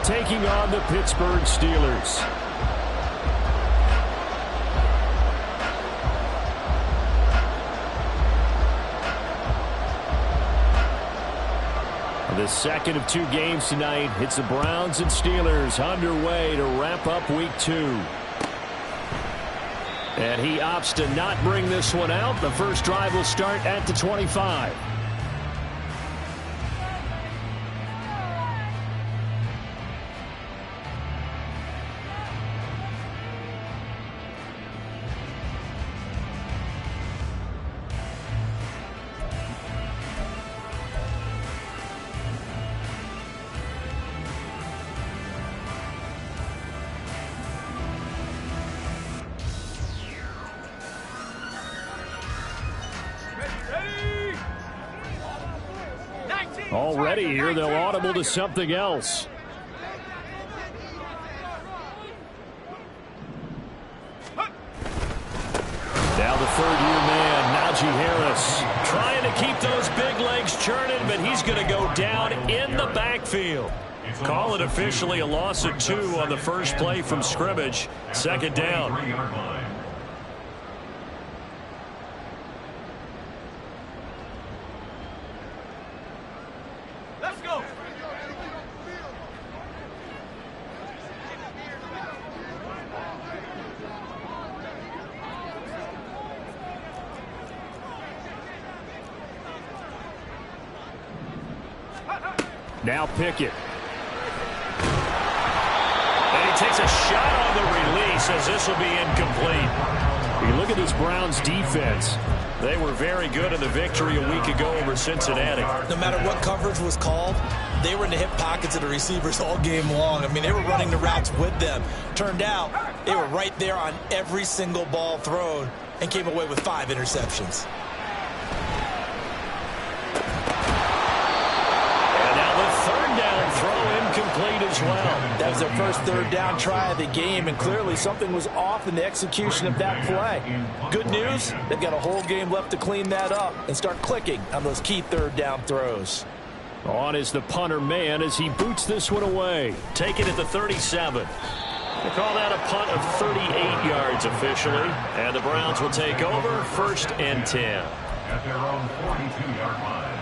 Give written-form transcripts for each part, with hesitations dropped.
taking on the Pittsburgh Steelers. The second of two games tonight. It's the Browns and Steelers underway to wrap up week 2. And he opts to not bring this one out. The first drive will start at the 25. Already here, they'll audible to something else. Now the third-year man, Najee Harris, trying to keep those big legs churning, but he's going to go down in the backfield. Call it officially a loss of 2 on the first play from scrimmage. Second down. Now Pickett. And he takes a shot on the release as this will be incomplete. You look at this Browns defense. They were very good in the victory a week ago over Cincinnati. No matter what coverage was called, they were in the hip pockets of the receivers all game long. I mean, they were running the routes with them. Turned out, they were right there on every single ball thrown and came away with 5 interceptions. Incomplete as well. That was their first third down try of the game, and clearly something was off in the execution of that play. Good news, they've got a whole game left to clean that up and start clicking on those key third down throws. On is the punter man as he boots this one away. Take it at the 37. They call that a punt of 38 yards officially, and the Browns will take over first and 10. At their own 42-yard line.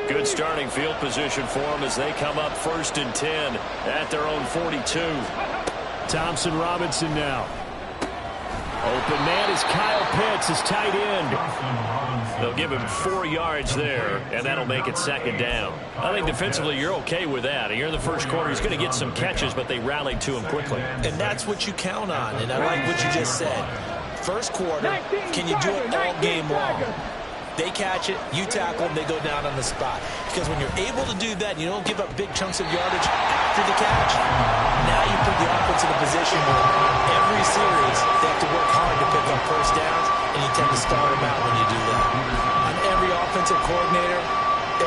Good starting field position for them as they come up first and 10 at their own 42. Thompson Robinson now. Open man is Kyle Pitts, his tight end. They'll give him 4 yards there, and that'll make it second down. I think defensively you're okay with that. You're in the first quarter. He's going to get some catches, but they rallied to him quickly. And that's what you count on, and I like what you just said. First quarter, can you do it all game long? They catch it, you tackle them, they go down on the spot. Because when you're able to do that, and you don't give up big chunks of yardage after the catch, now you put the offense in a position where every series they have to work hard to pick up first downs, and you tend to start them out when you do that. On every offensive coordinator,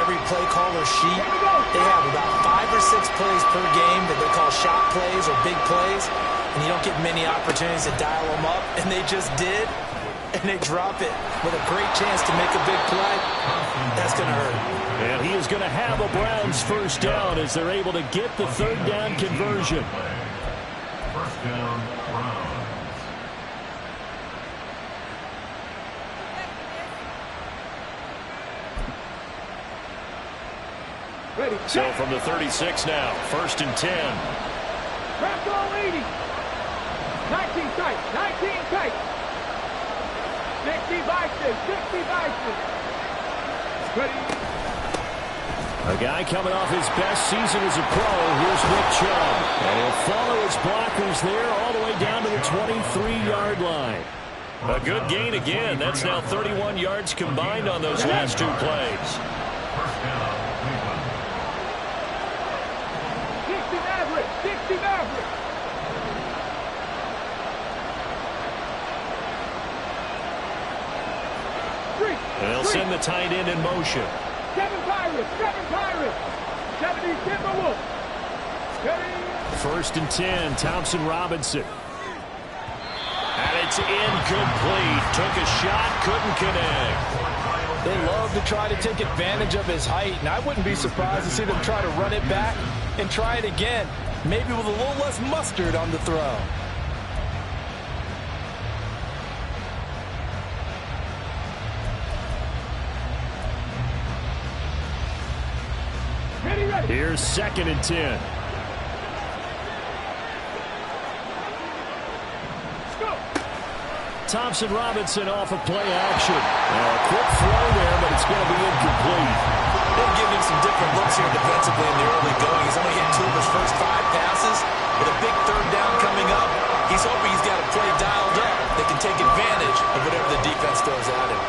every play caller sheet, they have about 5 or 6 plays per game that they call shot plays or big plays, and you don't get many opportunities to dial them up, and they just did. And they drop it with a great chance to make a big play. That's going to hurt. And he is going to have a Browns first down as they're able to get the third down conversion. First down, Browns. So from the 36 now, first and 10. Wrap all 80. 19 tight. 19 tight. A guy coming off his best season as a pro. Here's Nick Chubb. And he'll follow his blockers there all the way down to the 23-yard line. A good gain again. That's now 31 yards combined on those last two plays. First down, Cleveland. 60 Maverick. And they'll send the tight end in motion. 7 Pirates. 70 Timberwolves. First and 10, Thompson Robinson. And it's incomplete. Took a shot, couldn't connect. They love to try to take advantage of his height, and I wouldn't be surprised to see them try to run it back and try it again, maybe with a little less mustard on the throw. Here's second and 10. Thompson Robinson off of play action. A quick throw there, but it's going to be incomplete. They'll give him some different looks here defensively in the early going. He's only hit 2 of his first 5 passes. With a big third down coming up, he's hoping he's got a play dialed up that can take advantage of whatever the defense throws at him.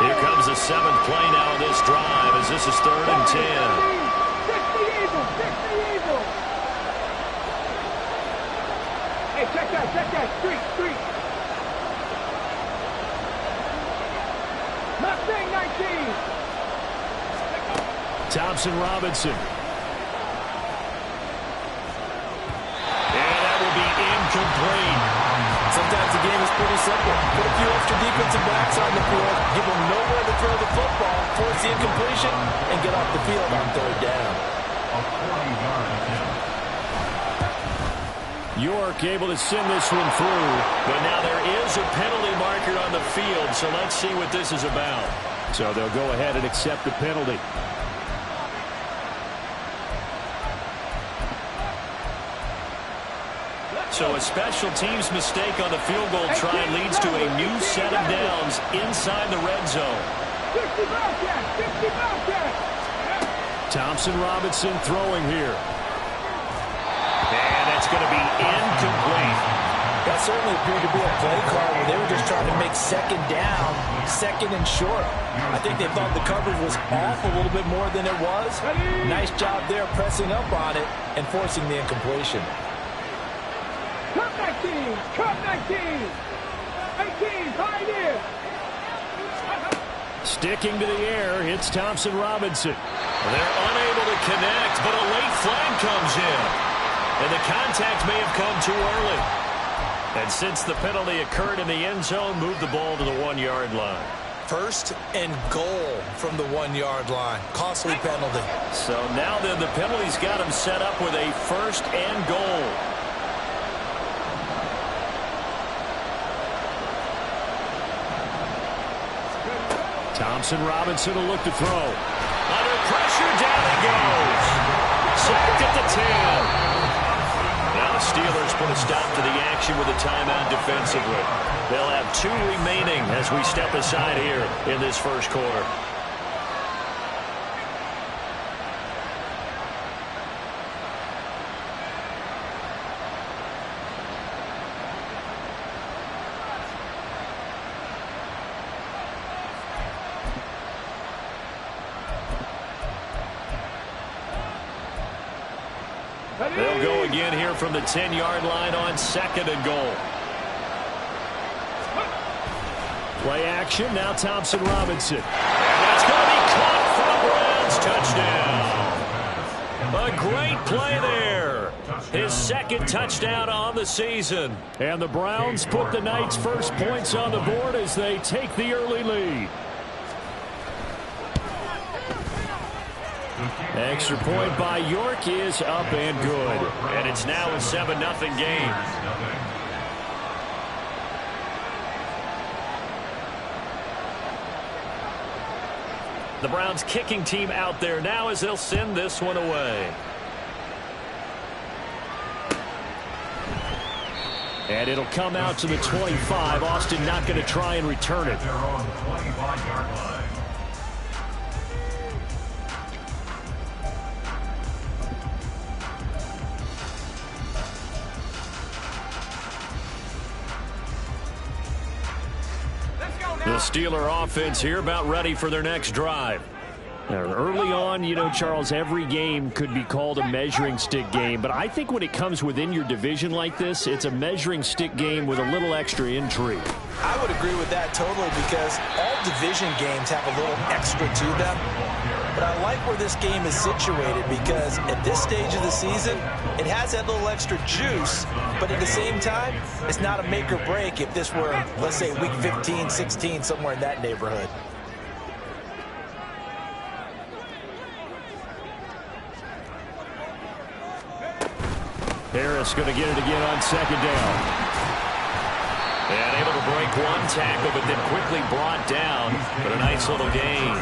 Here comes the 7th play now of this drive as this is third and 10. 60 Eagles. Hey, check that. Street. Mustang 19. Thompson Robinson. And that will be incomplete. Sometimes the game is pretty simple. Put a few extra defensive backs on the field, give them nowhere to throw the football, force the incompletion, and get off the field on third down. A 40-yard attempt. York able to send this one through. But now there is a penalty marker on the field, so let's see what this is about. So they'll go ahead and accept the penalty. So a special teams mistake on the field goal try leads to a new set of downs inside the red zone. 60 Bobcats. Thompson Robinson throwing here. And it's going to be incomplete. That certainly appeared to be a play call where they were just trying to make second down, second and short. I think they thought the coverage was off a little bit more than it was. Nice job there pressing up on it and forcing the incompletion. Cup 19. 18, Pioneer. Sticking to the air, it's Thompson Robinson. They're unable to connect, but a late flag comes in. And the contact may have come too early. And since the penalty occurred in the end zone, move the ball to the 1-yard line. First and goal from the 1-yard line. Costly penalty. So now then the penalty's got him set up with a first and goal. Thompson Robinson will look to throw. Under pressure, down he goes. Sacked at the 10. Now the Steelers put a stop to the action with a timeout defensively. They'll have 2 remaining as we step aside here in this first quarter. They'll go again here from the 10-yard line on second and goal. Play action, now Thompson Robinson. And that's going to be caught for a Browns touchdown. A great play there. His second touchdown on the season. And the Browns put the Knights' first points on the board as they take the early lead. Extra point by York is up and good. And it's now a 7-0 game. The Browns kicking team out there now as they'll send this one away. And it'll come out to the 25. Austin not going to try and return it. They're on the 25-yard line. The Steeler offense here about ready for their next drive. Now, early on, you know, Charles, every game could be called a measuring stick game. But I think when it comes within your division like this, it's a measuring stick game with a little extra intrigue. I would agree with that totally because all division games have a little extra to them. But I like where this game is situated because at this stage of the season, it has that little extra juice. But at the same time, it's not a make or break if this were, let's say, week 15, 16, somewhere in that neighborhood. Harris going to get it again on second down. And able to break one tackle, but then quickly brought down. But a nice little gain.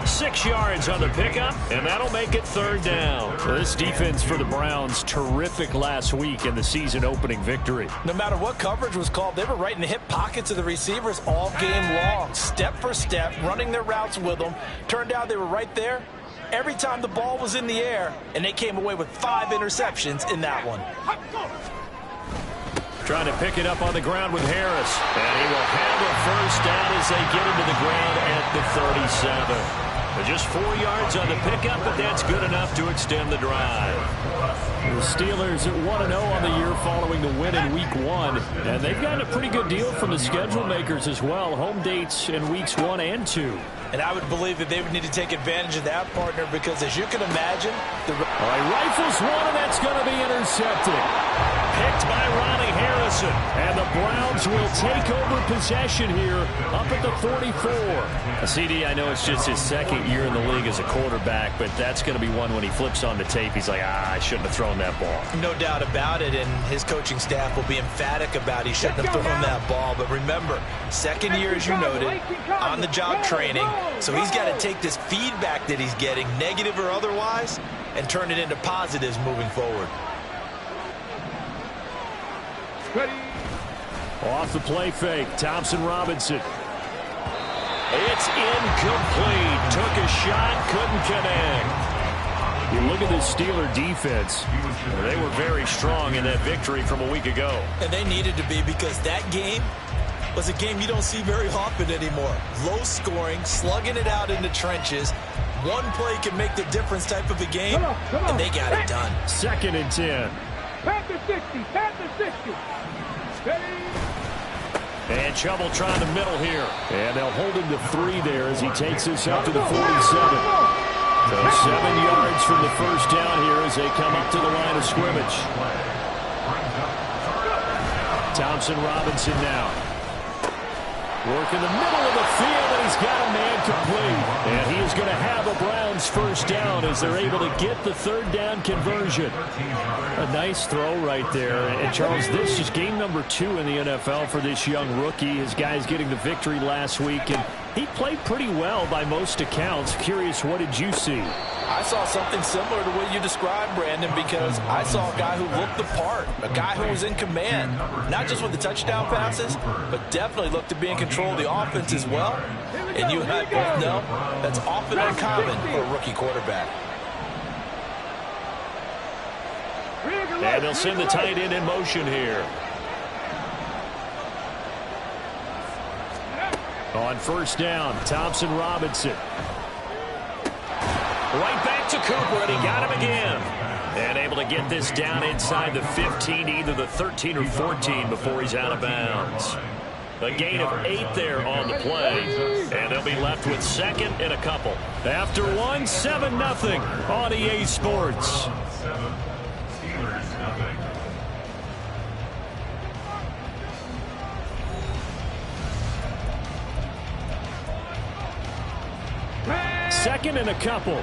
6 yards on the pickup, and that'll make it third down. So this defense for the Browns, terrific last week in the season-opening victory. No matter what coverage was called, they were right in the hip pockets of the receivers all game long. Step for step, running their routes with them. Turned out they were right there every time the ball was in the air, and they came away with 5 interceptions in that one. Trying to pick it up on the ground with Harris. And he will have a first down as they get into the ground at the 37. Just 4 yards on the pickup, but that's good enough to extend the drive. The Steelers at 1-0 on the year following the win in Week 1. And they've gotten a pretty good deal from the schedule makers as well. Home dates in Weeks 1 and 2. And I would believe that they would need to take advantage of that, partner, because as you can imagine, All right, rifles one, and that's going to be intercepted. Picked by Ronnie Harrison. And the Browns will take over possession here up at the 44. CD, I know it's just his second year in the league as a quarterback, but that's going to be one when he flips on the tape. He's like, I shouldn't have thrown that ball. No doubt about it, and his coaching staff will be emphatic about he shouldn't have thrown that ball. But remember, second year, as you noted, on-the-job training, so he's got to take this feedback that he's getting, negative or otherwise, and turn it into positives moving forward. Ready. Off the play fake, Thompson Robinson. It's incomplete. Took a shot, couldn't connect. You look at this Steeler defense. They were very strong in that victory from a week ago. And they needed to be because that game was a game you don't see very often anymore. Low scoring, slugging it out in the trenches. One play can make the difference type of a game, and they got it done. 2nd and 10. Panther 60. Panther 60. Ready. And Chubb trying the middle here. And they'll hold him to 3 there as he takes this up to the 47. So 7 yards from the first down here as they come up to the line of scrimmage. Thompson Robinson now. Work in the middle of the field, and he's got a man complete. And he is going to have a Browns first down as they're able to get the 3rd down conversion. A nice throw right there. And Charles, this is game number 2 in the NFL for this young rookie. His guys getting the victory last week, and he played pretty well by most accounts. Curious, what did you see? I saw something similar to what you described, Brandon, because I saw a guy who looked the part, a guy who was in command, not just with the touchdown passes, but definitely looked to be in control of the offense as well. And you and I both know that's often uncommon for a rookie quarterback. And they'll send the tight end in motion here. On first down, Thompson Robinson. Right back to Cooper, and he got him again. And able to get this down inside the 15, either the 13 or 14 before he's out of bounds. A gain of 8 there on the play. And they'll be left with 2nd and a couple. After 1, 7-0 on EA Sports. Steelers, nothing. 2nd and a couple.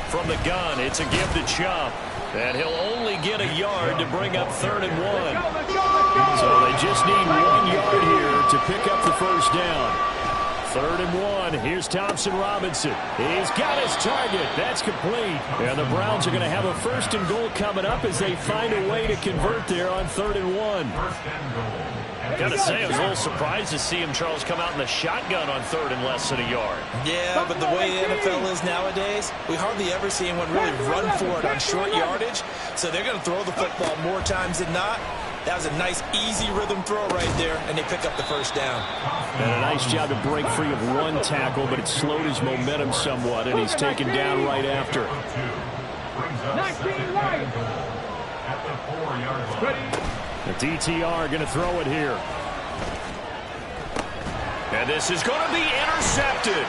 From the gun, it's a give to Chubb. And he'll only get a yard to bring up 3rd and 1. So they just need 1 yard here to pick up the first down. 3rd and 1. Here's Thompson Robinson. He's got his target. That's complete. And the Browns are going to have a 1st and goal coming up as they find a way to convert there on 3rd and 1. Got to say, I was a little surprised to see him, Charles, come out in the shotgun on 3rd and less than a yard. Yeah, but the way the NFL is nowadays, we hardly ever see anyone really run for it on short yardage. So they're going to throw the football more times than not. That was a nice, easy rhythm throw right there, and they pick up the first down. And a nice job to break free of 1 tackle, but it slowed his momentum somewhat, and he's taken down right after. 19 right. At the 4-yard line. The DTR going to throw it here. And this is going to be intercepted.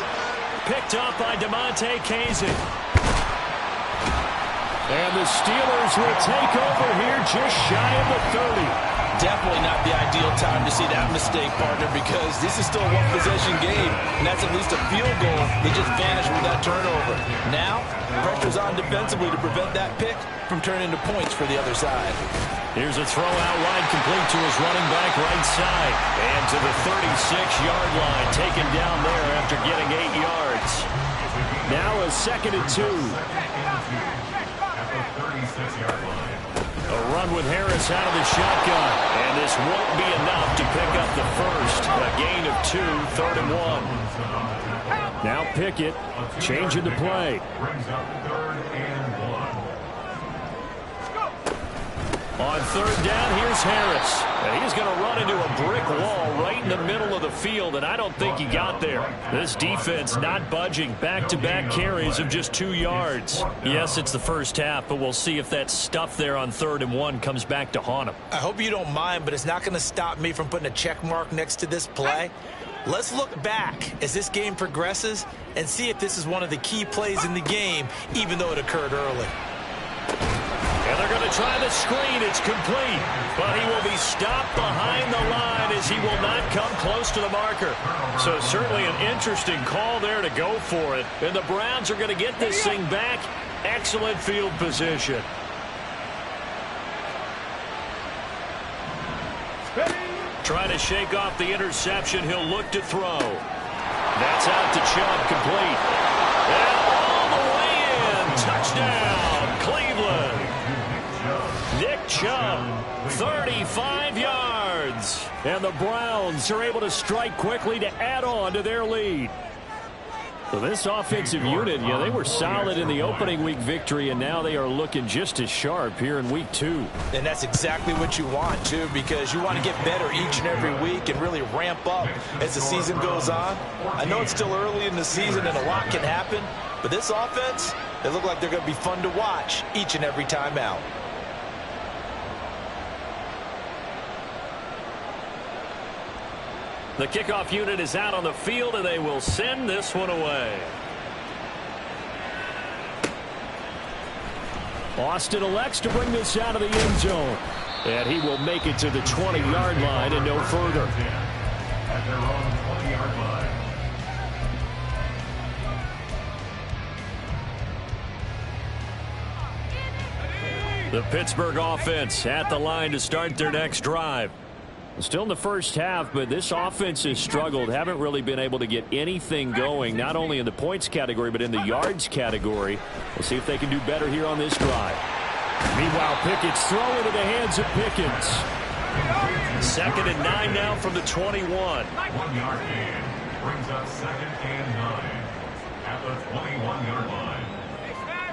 Picked up by DeMonte Kazee. And the Steelers will take over here just shy of the 30. Definitely not the ideal time to see that mistake, partner, because this is still a one-possession game, and that's at least a field goal. They just vanished with that turnover. Now, pressure's on defensively to prevent that pick from turning into points for the other side. Here's a throw out wide, complete to his running back right side. And to the 36-yard line, taken down there after getting 8 yards. Now a 2nd and 2. At the 36-yard line. A run with Harris out of the shotgun. And this won't be enough to pick up the first. A gain of 2, 3rd and 1. Now Pickett, changing the play. Brings up 3rd and 1. On 3rd down, here's Harris. And he's going to run into a brick wall right in the middle of the field, and I don't think he got there. This defense not budging. Back-to-back carries of just 2 yards. Yes, it's the first half, but we'll see if that stuff there on 3rd and 1 comes back to haunt him. I hope you don't mind, but it's not going to stop me from putting a check mark next to this play. Let's look back as this game progresses and see if this is one of the key plays in the game, even though it occurred early. And they're going to try the screen. It's complete. But he will be stopped behind the line as he will not come close to the marker. So certainly an interesting call there to go for it. And the Browns are going to get this thing back. Excellent field position. Trying to shake off the interception. He'll look to throw. That's out to Chubb, complete. And all the way in. Touchdown, Cleveland. Nick Chubb, 35 yards. And the Browns are able to strike quickly to add on to their lead. So this offensive unit, yeah, they were solid in the opening week victory, and now they are looking just as sharp here in week 2. And that's exactly what you want, too, because you want to get better each and every week and really ramp up as the season goes on. I know it's still early in the season and a lot can happen, but this offense, they look like they're going to be fun to watch each and every time out. The kickoff unit is out on the field, and they will send this one away. Austin elects to bring this out of the end zone. And he will make it to the 20-yard line and no further. At their own 20-yard line. The Pittsburgh offense at the line to start their next drive. Still in the first half, but this offense has struggled. Haven't really been able to get anything going, not only in the points category, but in the yards category. We'll see if they can do better here on this drive. Meanwhile, Pickett's throw into the hands of Pickens. 2nd and 9 now from the 21. 1-yard gain. Brings up 2nd and 9. At the 21-yard line.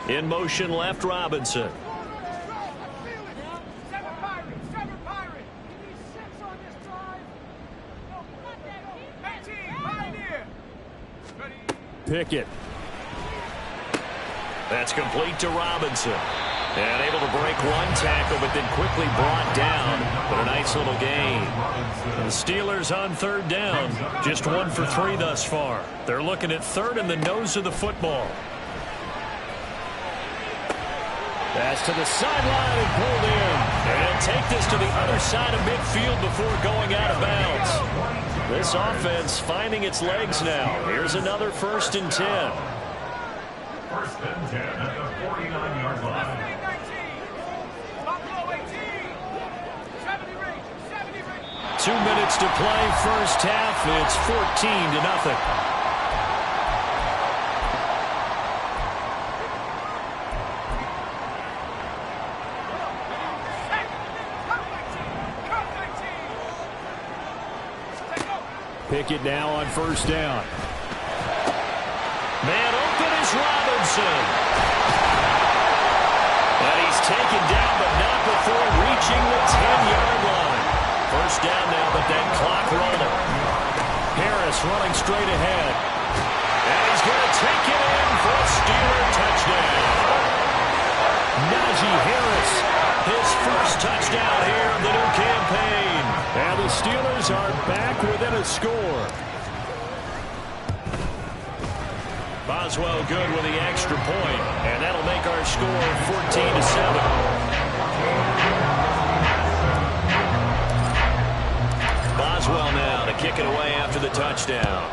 In motion left, Robinson. Pickett. That's complete to Robinson. And able to break 1 tackle, but then quickly brought down. But a nice little gain. The Steelers on 3rd down. Just 1 for 3 thus far. They're looking at 3rd in the nose of the football. Pass to the sideline and pulled in. And take this to the other side of midfield before going out of bounds. This offense finding its legs now. Here's another 1st and 10. 1st and 10 at the 49-yard line. 2 minutes to play first half. It's 14-0. Pickett now on first down. Man open is Robinson. And he's taken down, but not before reaching the 10-yard line. First down now, but that clock rolling. Harris running straight ahead. And he's going to take it in for a Steeler touchdown. Najee Harris, his first touchdown here of the new campaign. And the Steelers are back within a score. Boswell good with the extra point, and that'll make our score 14-7. Boswell now to kick it away after the touchdown.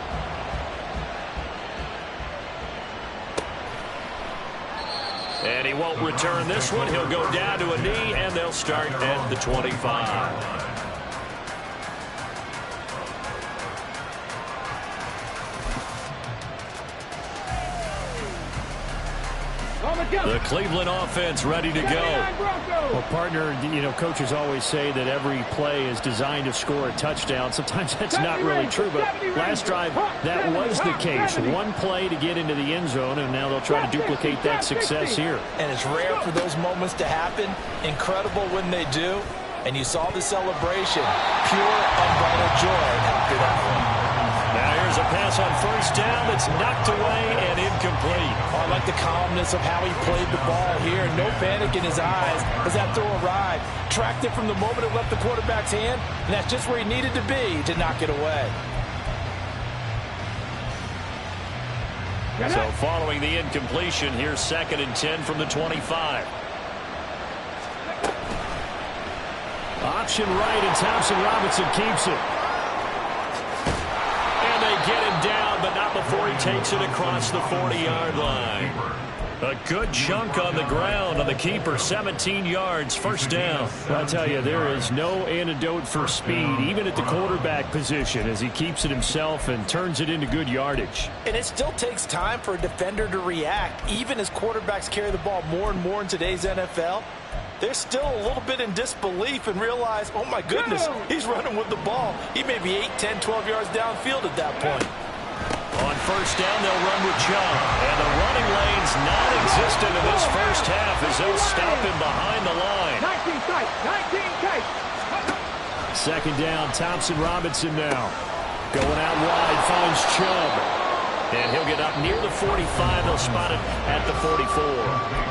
And he won't return this one. He'll go down to a knee, and they'll start at the 25. The Cleveland offense ready to go. Well, partner, coaches always say that every play is designed to score a touchdown. Sometimes that's not really true, but last drive, that was the case. One play to get into the end zone, and now they'll try to duplicate that success here. And it's rare for those moments to happen. Incredible when they do. And you saw the celebration. Pure, unbridled joy after that one. Now here's a pass on first down that's knocked away and incomplete. I like the calmness of how he played the ball here. No panic in his eyes as that throw arrived. Tracked it from the moment it left the quarterback's hand, and that's just where he needed to be to knock it away. So following the incompletion, here's 2nd and 10 from the 25. Option right, and Thompson Robinson keeps it. Get him down, but not before he takes it across the 40-yard line. A good chunk on the ground on the keeper, 17 yards, first down. I'll tell you, there is no antidote for speed, even at the quarterback position, as he keeps it himself and turns it into good yardage. And it still takes time for a defender to react, even as quarterbacks carry the ball more and more in today's NFL. They're still a little bit in disbelief and realize, oh my goodness, he's running with the ball. He may be 8, 10, 12 yards downfield at that point. On first down, they'll run with Chubb. And the running lane's non-existent in this first half as they'll stop him behind the line. 19 tight, 19 tight. 2nd down, Thompson Robinson now. Going out wide, finds Chubb. And he'll get up near the 45. They'll spot it at the 44.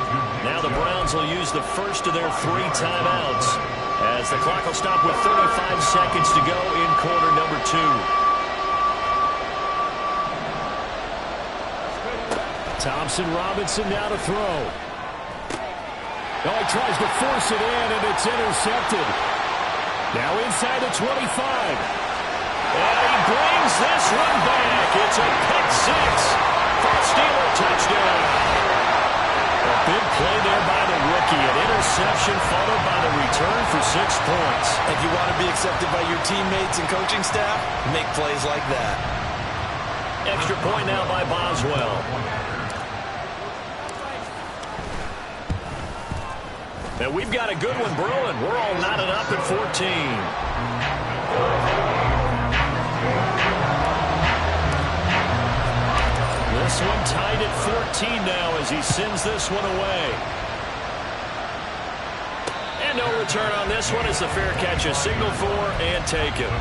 Now the Browns will use the first of their 3 timeouts as the clock will stop with 35 seconds to go in quarter number 2. Thompson Robinson now to throw. Oh, he tries to force it in, and it's intercepted. Now inside the 25. And he brings this one back. It's a pick 6 for a Steeler touchdown. A big play there by the rookie. An interception followed by the return for 6 points. If you want to be accepted by your teammates and coaching staff, make plays like that. Extra point now by Boswell. And we've got a good one brewing. We're all knotted up at 14. This one tied at 14 now as he sends this one away. And no return on this one as the fair catch is signaled for and taken.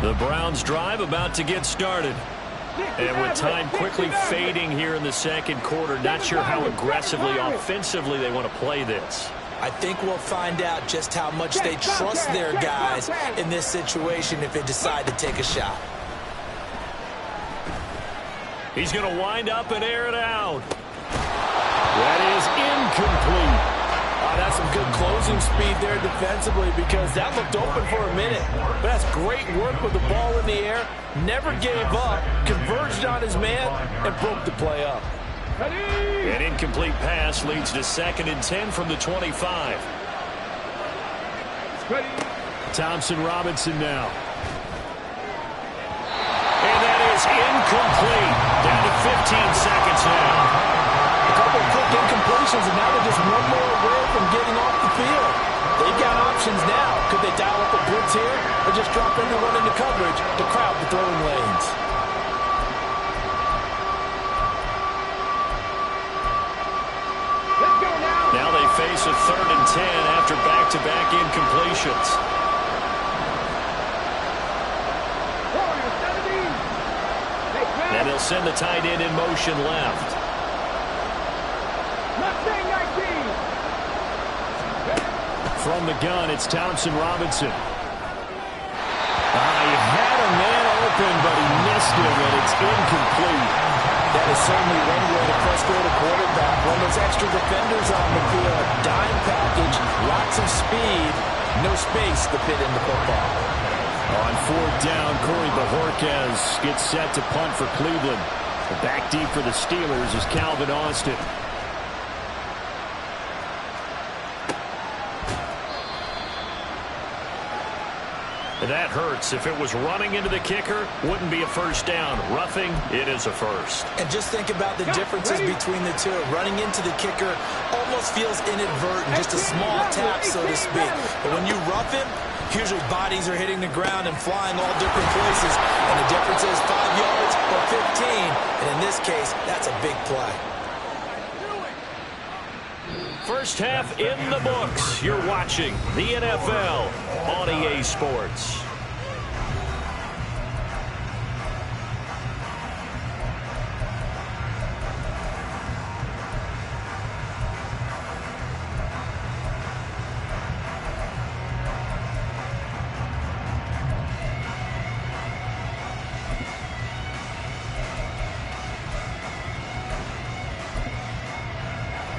The Browns drive about to get started. And with time quickly fading here in the second quarter, not sure how aggressively, offensively they want to play this. I think we'll find out just how much they trust their guys in this situation if they decide to take a shot. He's going to wind up and air it out. That is incomplete. That's some good closing speed there defensively because that looked open for a minute. But that's great work with the ball in the air. Never gave up, converged on his man, and broke the play up. An incomplete pass leads to 2nd and 10 from the 25. Thompson Robinson now. And that is incomplete. Down to 15 seconds now. A couple of quick incompletions, and now they're just one more away from getting off the field. They've got options now. Could they dial up a blitz here or just drop everyone into coverage to crowd the throwing lanes? Let's go now. Now they face a 3rd and 10 after back-to-back incompletions. And they'll send the tight end in motion left. From the gun, it's Thompson Robinson. He had a man open, but he missed him, and it's incomplete. That is certainly one way to frustrate a quarterback. When there's extra defenders on the field, dime package, lots of speed, no space to fit in the football. On 4th down, Corey Bojorquez gets set to punt for Cleveland. Back deep for the Steelers is Calvin Austin. That hurts. If it was running into the kicker, wouldn't be a first down. Roughing, it is a first. And just think about the differences between the two. Running into the kicker almost feels inadvertent, just a small tap, so to speak. But when you rough him, usually bodies are hitting the ground and flying all different places. And the difference is 5 yards or 15. And in this case, that's a big play. First half in the books. You're watching the NFL on EA Sports.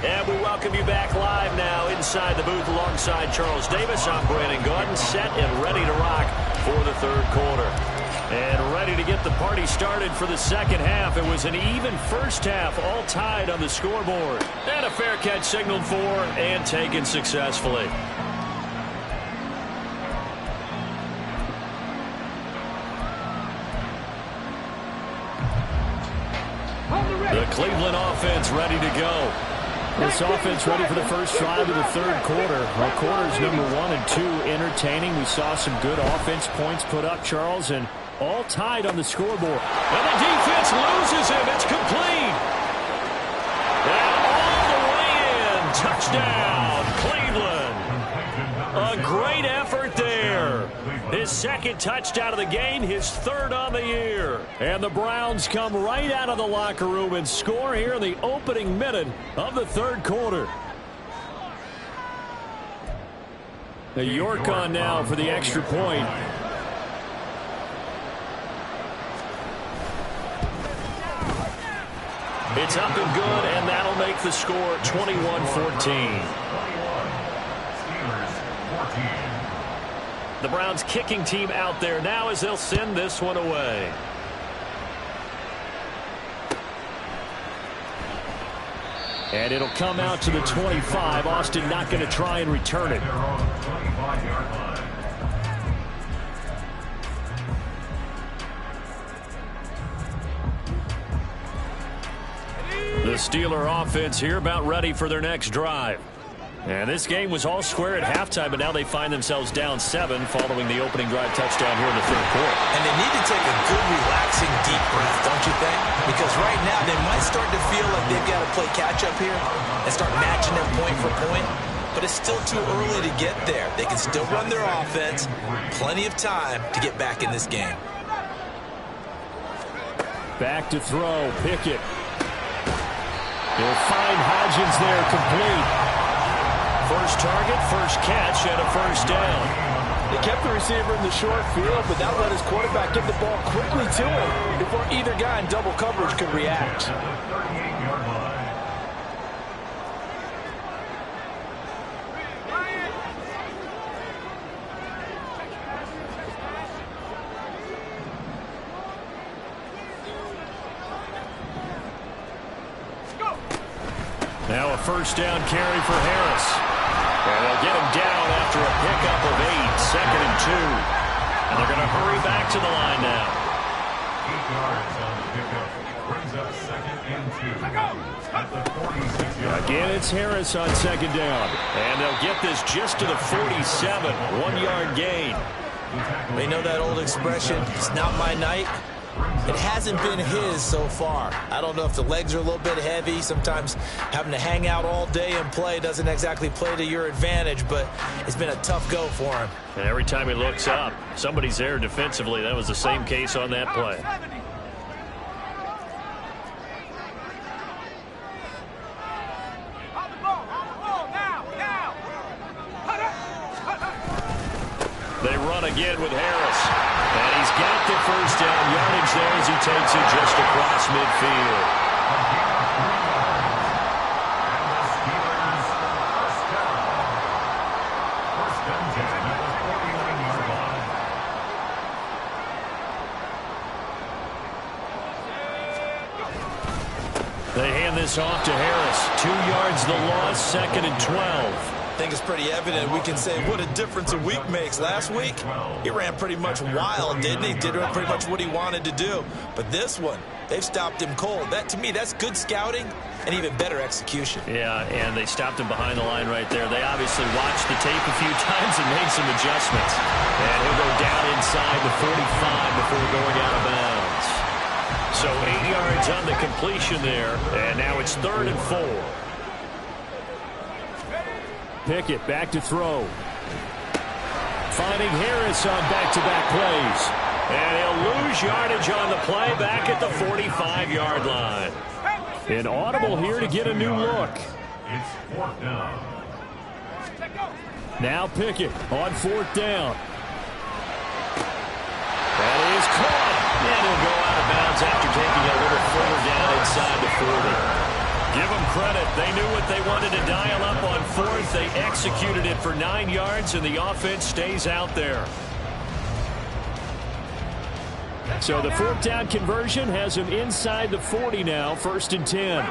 And we welcome you back live now inside the booth alongside Charles Davis. I'm Brandon Gaudin, set and ready to rock for the 3rd quarter. And ready to get the party started for the 2nd half. It was an even first half, all tied on the scoreboard. And a fair catch signaled for and taken successfully. The Cleveland offense ready to go. This offense ready for the first drive of the 3rd quarter. Well, quarters number 1 and 2 entertaining. We saw some good offense points put up, Charles, and all tied on the scoreboard. And the defense loses him. It's complete. And all the way in. Touchdown, Cleveland. A great effort there. His 2nd touchdown of the game, his 3rd on the year. And the Browns come right out of the locker room and score here in the opening minute of the 3rd quarter. The York on now for the extra point. It's up and good, and that'll make the score 21-14. The Browns kicking team out there now as they'll send this one away. And it'll come out to the 25. Austin not going to try and return it. The Steeler offense here about ready for their next drive. And this game was all square at halftime, but now they find themselves down 7 following the opening drive touchdown here in the 3rd quarter. And they need to take a good, relaxing, deep breath, don't you think? Because right now they might start to feel like they've got to play catch-up here and start matching them point for point. But it's still too early to get there. They can still run their offense. Plenty of time to get back in this game. Back to throw. Pickett. He'll find Hodgins there complete. First target, first catch, and a first down. They kept the receiver in the short field, but that let his quarterback get the ball quickly to him before either guy in double coverage could react. Now a first down carry for Harris. And they'll get him down after a pickup of 8, 2nd and 2. And they're going to hurry back to the line now. 8 yards on the pickup. Brings up 2nd and 2. At the 46-yard line. Again, it's Harris on 2nd down. And they'll get this just to the 47. 1-yard gain. They know that old expression, it's not my night. It hasn't been his so far. I don't know if the legs are a little bit heavy. Sometimes having to hang out all day and play doesn't exactly play to your advantage, but it's been a tough go for him. And every time he looks up, somebody's there defensively. That was the same case on that play. They run again with Harris. And he's got the first down yardage there as he takes it just across midfield. First and 10 at the 49-yard line. They hand this off to Harris. 2 yards the loss, 2nd and 12. I think it's pretty evident we can say what a difference a week makes. Last week, he ran pretty much wild, didn't he? Did pretty much what he wanted to do. But this one, they've stopped him cold. That, to me, that's good scouting and even better execution. Yeah, and they stopped him behind the line right there. They obviously watched the tape a few times and made some adjustments. And he'll go down inside the 45 before going out of bounds. So 8 yards on the completion there, and now it's 3rd and 4. Pickett back to throw. Finding Harris on back-to-back plays. And he'll lose yardage on the play back at the 45-yard line. An audible here to get a new look. It's 4th down. Now Pickett on 4th down. That is caught. And he'll go out of bounds after taking a little further down inside the 40. Give them credit. They knew what they wanted to dial up on 4th. They executed it for 9 yards, and the offense stays out there. So the 4th down conversion has him inside the 40 now, 1st and 10.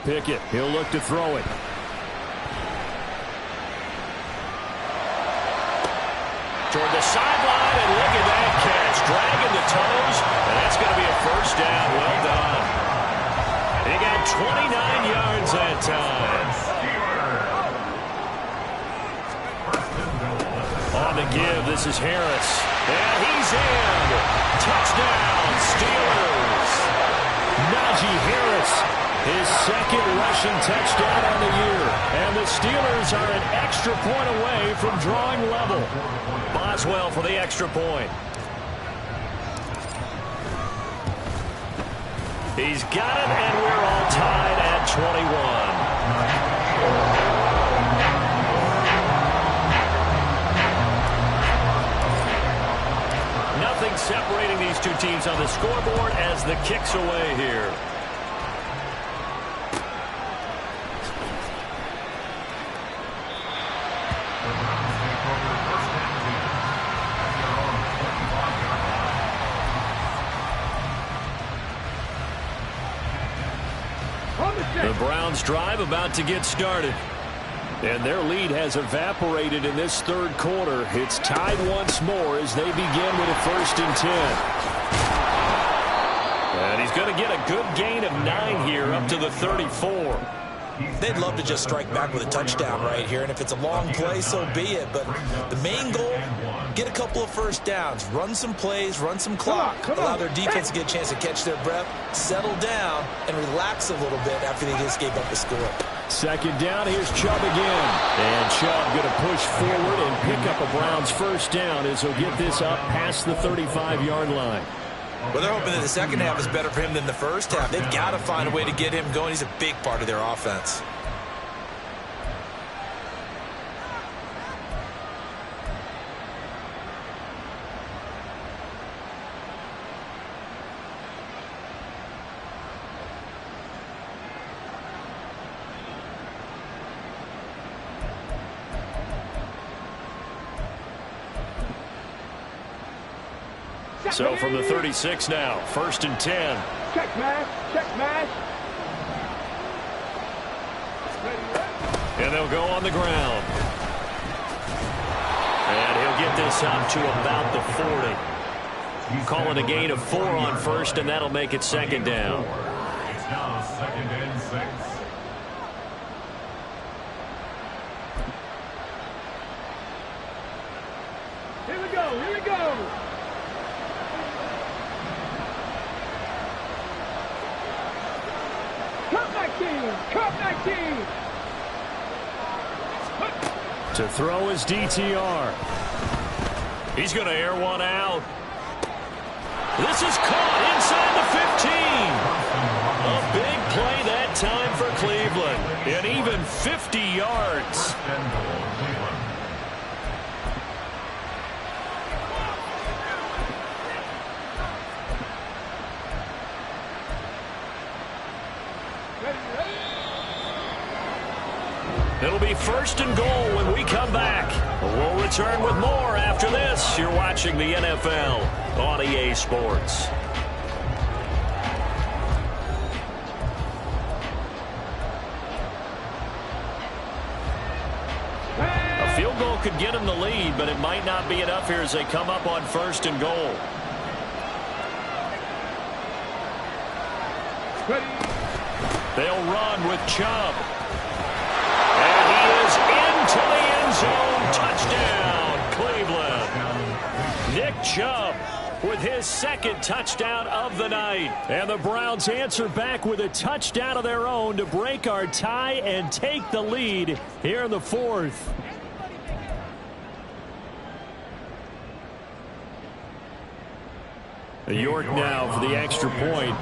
Pickett, he'll look to throw it. Toward the sideline, and look at that catch. Dragging the toes, and that's going to be a first down. Well done. He got 29 yards that time. On the give, this is Harris. And he's in. Touchdown, Steelers. Najee Harris, his 2nd rushing touchdown on the year. And the Steelers are an extra point away from drawing level. Boswell for the extra point. He's got it, and we're all tied at 21. Nothing separating these two teams on the scoreboard as the kick's away here. The Browns drive about to get started. And their lead has evaporated in this 3rd quarter. It's tied once more as they begin with a 1st and 10. And he's going to get a good gain of 9 here up to the 34. They'd love to just strike back with a touchdown right here, and if it's a long play, so be it. But the main goal, get a couple of first downs, run some plays, run some clock, allow their defense to get a chance to catch their breath, settle down, and relax a little bit after they just gave up a score. 2nd down, here's Chubb again. And Chubb going to push forward and pick up a Browns first down as he'll get this up past the 35-yard line. Well, they're hoping that the second half is better for him than the first half. They've got to find a way to get him going. He's a big part of their offense. So from the 36 now, 1st and 10. Check mash, check mash. And they'll go on the ground. And he'll get this out to about the 40. Calling a gain of 4 on 1st, and that'll make it 2nd down. It's now 2nd and 6. Here we go, here we go. Cup 19. To throw his DTR. He's going to air one out. This is caught inside the 15. A big play that time for Cleveland. And even 50 yards. It'll be 1st and goal when we come back. We'll return with more after this. You're watching the NFL on EA Sports. A field goal could get them the lead, but it might not be enough here as they come up on 1st and goal. They'll run with Chubb. To the end zone, touchdown, Cleveland. Nick Chubb with his 2nd touchdown of the night. And the Browns answer back with a touchdown of their own to break our tie and take the lead here in the 4th. York now for the extra point.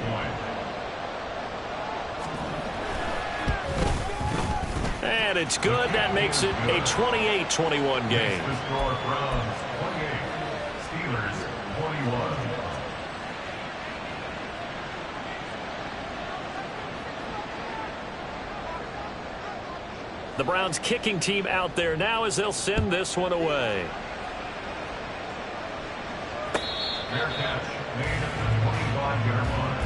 And it's good. That makes it a 28-21 game. Browns 28, Steelers 21. The Browns kicking team out there now as they'll send this one away. Fair catch made at the 25-yard line.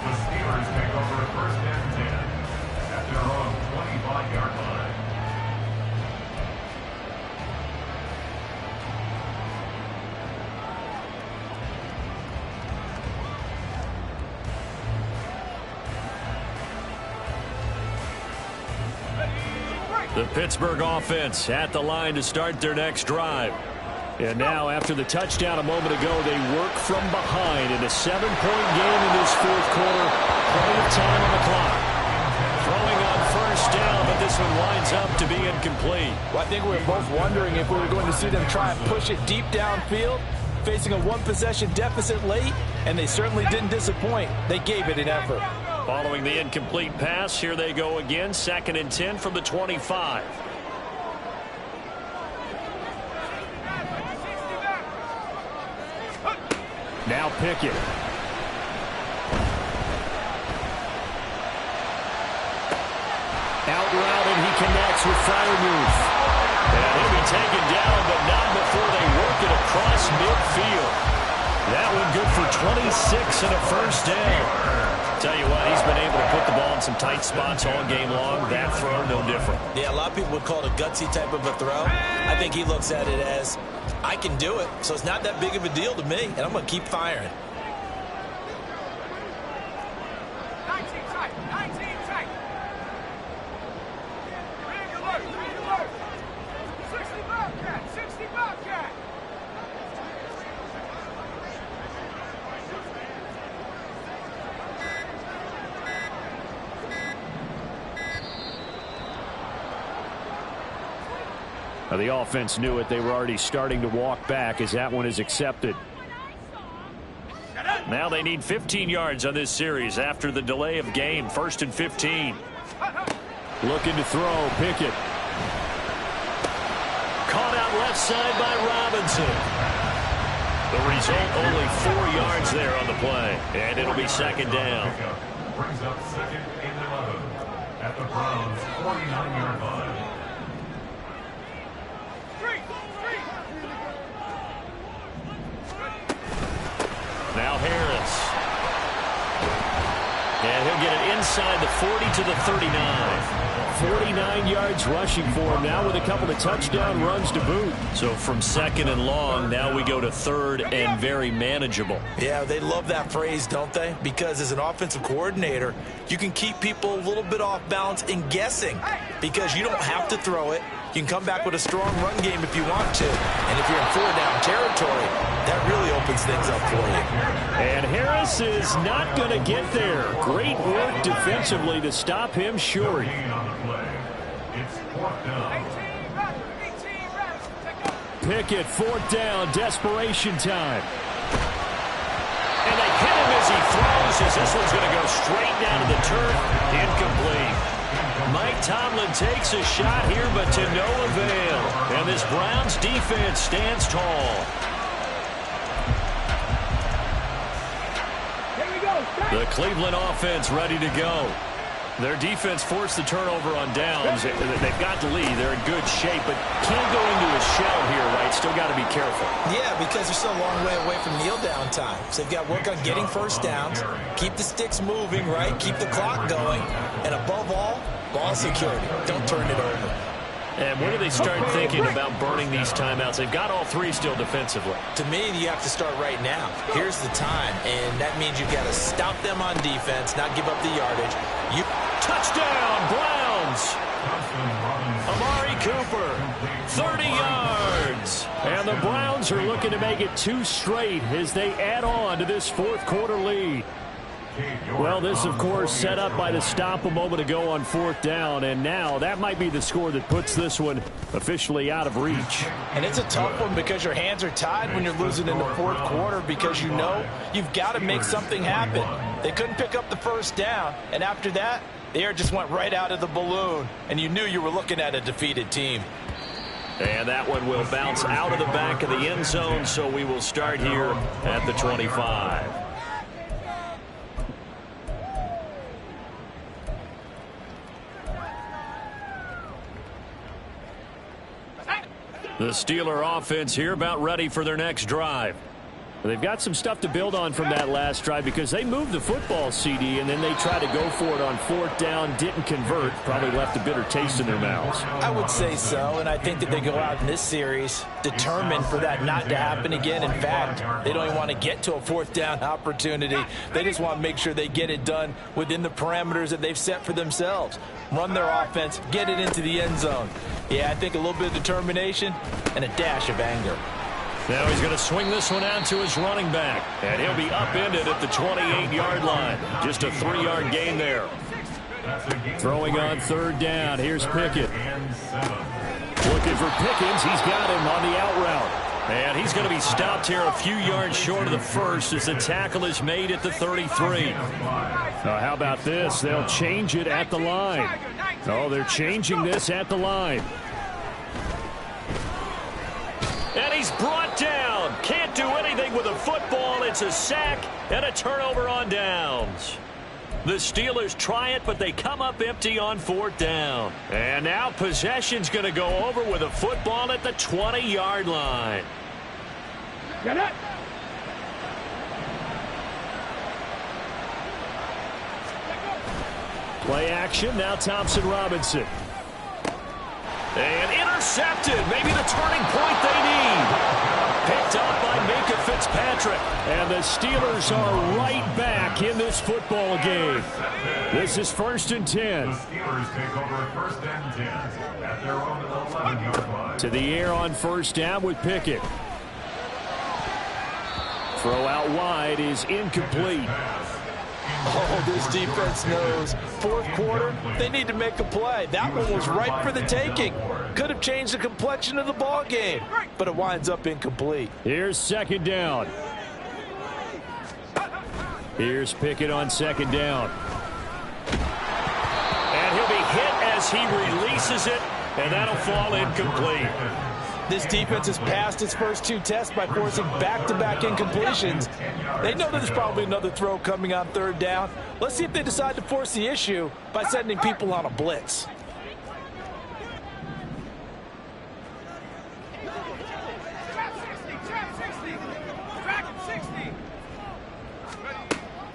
The Steelers take over 1st and 10 at their own 25-yard line. The Pittsburgh offense at the line to start their next drive. And now, after the touchdown a moment ago, they work from behind in a 7-point game in this 4th quarter. Plenty of time on the clock. Throwing on 1st down, but this one winds up to be incomplete. Well, I think we were both wondering if we were going to see them try and push it deep downfield, facing a 1-possession deficit late, and they certainly didn't disappoint. They gave it an effort. Following the incomplete pass, here they go again, 2nd and 10 from the 25. Now Pickett. Out route, and he connects with Freiermuth. And he'll be taken down, but not before they work it across midfield. That one good for 26 and a 1st down. Tell you what, he's been able to put the ball in some tight spots all game long. That throw, no different. Yeah, a lot of people would call it a gutsy type of a throw. I think he looks at it as, I can do it, so it's not that big of a deal to me, and I'm going to keep firing. 19 tight, 19 tight. Big alert, big alert. 60 Bobcat, 60 Bobcat. The offense knew it. They were already starting to walk back as that one is accepted. Now they need 15 yards on this series after the delay of game. 1st and 15. Looking to throw. Pickett. Caught out left side by Robinson. The result, only 4 yards there on the play. And it'll be 2nd down. Brings up 2nd and 11 at the Browns' 49-yard line. Now Harris. And he'll get it inside the 40 to the 39. 49 yards rushing for him now with a couple of touchdown runs to boot. So from 2nd and long, now we go to 3rd and very manageable. Yeah, they love that phrase, don't they? Because as an offensive coordinator, you can keep people a little bit off balance and guessing because you don't have to throw it. You can come back with a strong run game if you want to. And if you're in 4-down territory, that really opens things up for you. And Harris is not going to get there. Great work defensively to stop him short. It's 4th down. Pickett, 4th down, desperation time. And they hit him as he throws, as this one's going to go straight down to the turf. Incomplete. Mike Tomlin takes a shot here, but to no avail. And this Browns defense stands tall. The Cleveland offense ready to go. Their defense forced the turnover on downs. They've got the lead. They're in good shape, but can't go into a shell here, right? Still got to be careful. Yeah, because they're still a long way away from kneel down time. So they've got to work on getting 1st downs, keep the sticks moving, right? Keep the clock going. And above all, ball security. Don't turn it over. And when do they start thinking about burning these timeouts? They've got all 3 still defensively. To me, you have to start right now. Here's the time, and that means you've got to stop them on defense, not give up the yardage. Touchdown, Browns! Amari Cooper, 30 yards. And the Browns are looking to make it 2 straight as they add on to this 4th quarter lead. Well, this, of course, set up by the stop a moment ago on 4th down, and now that might be the score that puts this one officially out of reach. And it's a tough one because your hands are tied when you're losing in the 4th quarter because you know you've got to make something happen. They couldn't pick up the 1st down, and after that, the air just went right out of the balloon, and you knew you were looking at a defeated team. And that one will bounce out of the back of the end zone, so we will start here at the 25. The Steeler offense here about ready for their next drive. They've got some stuff to build on from that last drive because they moved the football, CD, and then they tried to go for it on 4th down, didn't convert, probably left a bitter taste in their mouths. I would say so, and I think that they go out in this series determined for that not to happen again. In fact, they don't even want to get to a 4th down opportunity. They just want to make sure they get it done within the parameters that they've set for themselves. Run their offense, get it into the end zone. Yeah, I think a little bit of determination and a dash of anger. Now he's going to swing this one out to his running back, and he'll be upended at the 28-yard line. Just a 3-yard gain there. Throwing on 3rd down. Here's Pickett. Looking for Pickens. He's got him on the out route. And he's going to be stopped here a few yards short of the first as the tackle is made at the 33. How about this? They'll change it at the line. Oh, they're changing this at the line. And he's brought down. Can't do anything with a football. It's a sack and a turnover on downs. The Steelers try it, but they come up empty on 4th down. And now possession's going to go over with a football at the 20-yard line. Get it. Play action. Now Thompson Robinson. And intercepted. Maybe the turning point they need. Picked up by Minkah Fitzpatrick. And the Steelers are right back in this football game. This is 1st and 10. The Steelers take over 1st and 10 at their own 11-yard line. To the air on 1st down with Pickett. Throw out wide is incomplete. Oh, this defense knows. 4th quarter, they need to make a play. That one was ripe for the taking. Could have changed the complexion of the ball game, but it winds up incomplete. Here's 2nd down. Here's Pickett on second down. And he'll be hit as he releases it, and that'll fall incomplete. This defense has passed its first 2 tests by forcing back-to-back incompletions. They know that there's probably another throw coming on third down. Let's see if they decide to force the issue by sending people on a blitz.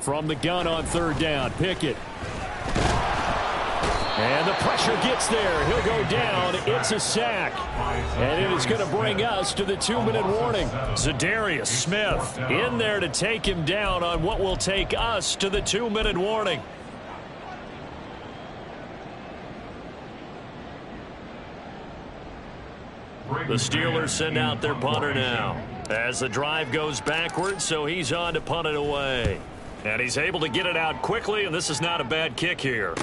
From the gun on third down, Pickett. And the pressure gets there. He'll go down. It's a sack. And it is going to bring us to the 2-minute warning. Zadarius Smith in there to take him down on what will take us to the 2-minute warning. The Steelers send out their punter now as the drive goes backwards, so he's on to punt it away. And he's able to get it out quickly, and this is not a bad kick here.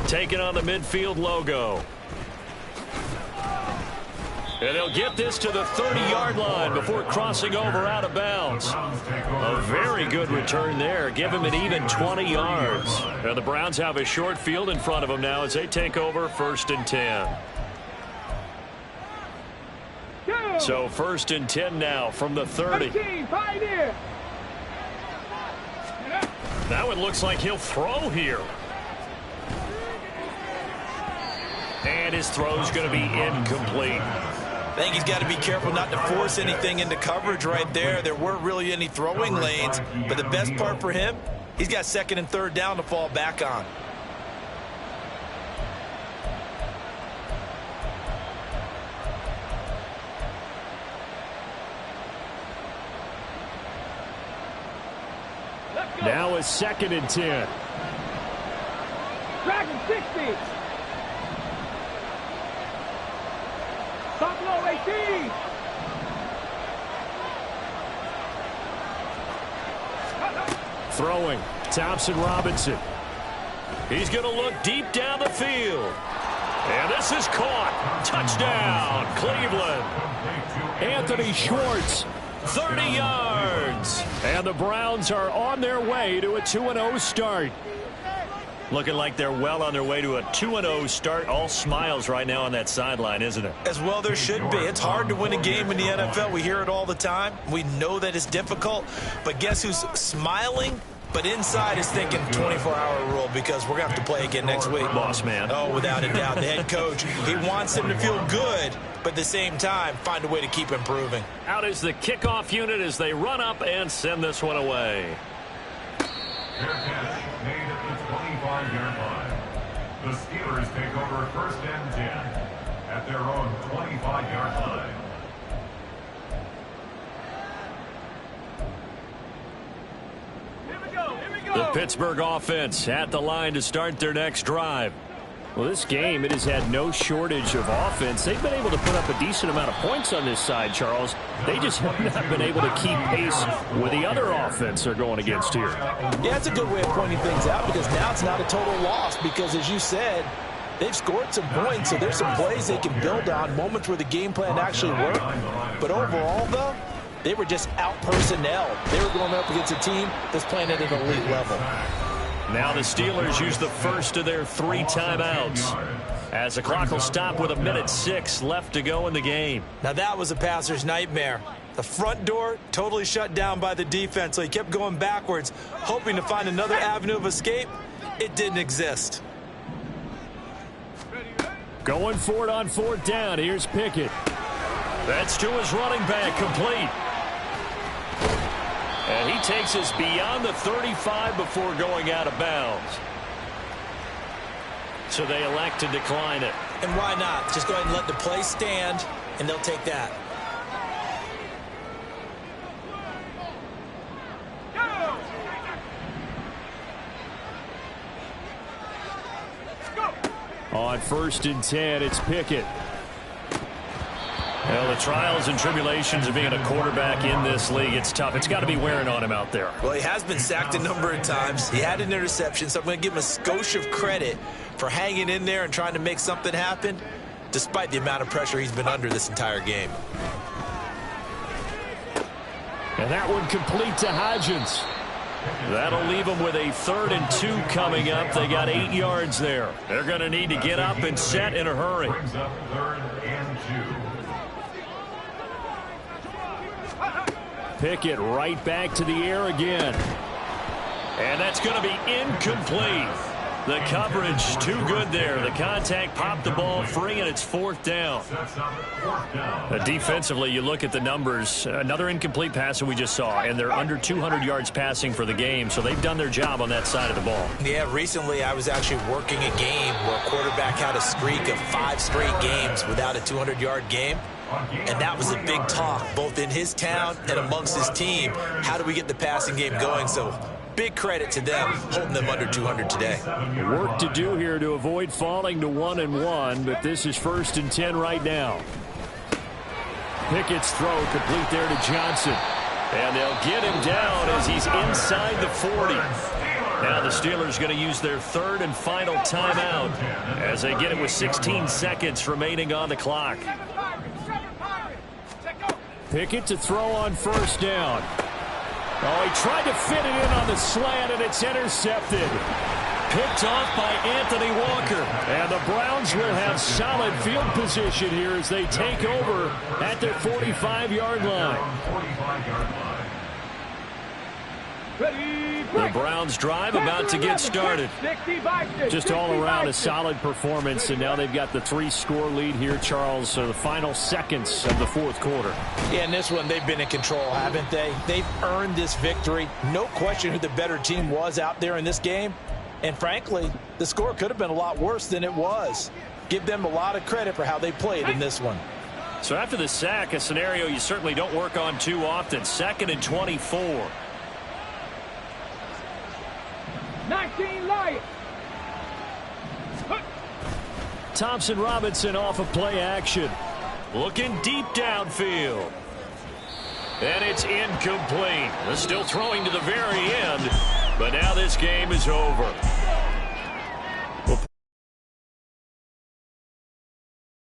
Taking on the midfield logo. And they'll get this to the 30-yard line before crossing over out of bounds. A very good return there. Give him an even 20 yards. And the Browns have a short field in front of them now as they take over 1st and 10. So 1st and 10 now from the 30. That one looks like he'll throw here. And his throw's going to be incomplete. I think he's got to be careful not to force anything into coverage right there. There weren't really any throwing lanes, but the best part for him, he's got 2nd and 3rd down to fall back on. Now it's 2nd and 10. Dragon 60. Top low 18. Throwing. Thompson Robinson. He's going to look deep down the field. And this is caught. Touchdown, Cleveland. Anthony Schwartz. 30 yards. And the Browns are on their way to a 2-0 start. Looking like they're well on their way to a 2-0 start. All smiles right now on that sideline, isn't it? As well there should be. It's hard to win a game in the NFL. We hear it all the time. We know that it's difficult. But guess who's smiling? But inside is thinking 24-hour rule because we're going to have to play again next week. Boss man. Oh, without a doubt. The head coach, he wants them to feel good, but at the same time, find a way to keep improving. Out is the kickoff unit as they run up and send this one away. Fair catch made at the 25-yard line. The Steelers take over 1st and 10 at their own 25-yard line. The Pittsburgh offense at the line to start their next drive. Well, this game, it has had no shortage of offense. They've been able to put up a decent amount of points on this side, Charles. They just have not been able to keep pace with the other offense they're going against here. Yeah, that's a good way of pointing things out because now it's not a total loss because, as you said, they've scored some points, so there's some plays they can build on, moments where the game plan actually worked. But overall, though, they were just out-personnel. They were going up against a team that's playing at an elite level. Now the Steelers use the first of their 3 timeouts as the clock will stop with 1:06 left to go in the game. Now that was a passer's nightmare. The front door totally shut down by the defense, so he kept going backwards, hoping to find another avenue of escape. It didn't exist. Going for it on 4th down. Here's Pickett. That's to his running back, complete. And he takes us beyond the 35 before going out of bounds. So they elect to decline it. And why not? Just go ahead and let the play stand, and they'll take that. On 1st and 10, it's Pickett. Well, the trials and tribulations of being a quarterback in this league, it's tough. It's got to be wearing on him out there. Well, he has been sacked a number of times. He had an interception, so I'm going to give him a skosh of credit for hanging in there and trying to make something happen, despite the amount of pressure he's been under this entire game. And that one complete to Hodgins. That'll leave them with a 3rd and 2 coming up. They got 8 yards there. They're going to need to get up and set in a hurry. Brings up 3rd and 2. Pickett right back to the air again. And that's going to be incomplete. The coverage too good there. The contact popped the ball free, and it's 4th down. Defensively, you look at the numbers. Another incomplete pass that we just saw, and they're under 200 yards passing for the game, so they've done their job on that side of the ball. Yeah, recently I was actually working a game where a quarterback had a streak of 5 straight games without a 200-yard game. And that was a big talk, both in his town and amongst his team. How do we get the passing game going? So big credit to them holding them under 200 today. Work to do here to avoid falling to 1-1, but this is 1st and 10 right now. Pickett's throw complete there to Johnson. And they'll get him down as he's inside the 40. Now the Steelers going to use their 3rd and final timeout as they get it with 16 seconds remaining on the clock. Pickett to throw on 1st down. Oh, he tried to fit it in on the slant, and it's intercepted. Picked off by Anthony Walker. And the Browns will have solid field position here as they take over at their 45-yard line. The Browns drive about to get started. Just all around a solid performance, and now they've got the 3-score lead here, Charles, so the final seconds of the 4th quarter. Yeah, in this one, they've been in control, haven't they? They've earned this victory. No question who the better team was out there in this game. And frankly, the score could have been a lot worse than it was. Give them a lot of credit for how they played in this one. So after the sack, a scenario you certainly don't work on too often. 2nd and 24. 19 Lions. Thompson Robinson off of play action. Looking deep downfield. And it's incomplete. They're still throwing to the very end. But now this game is over.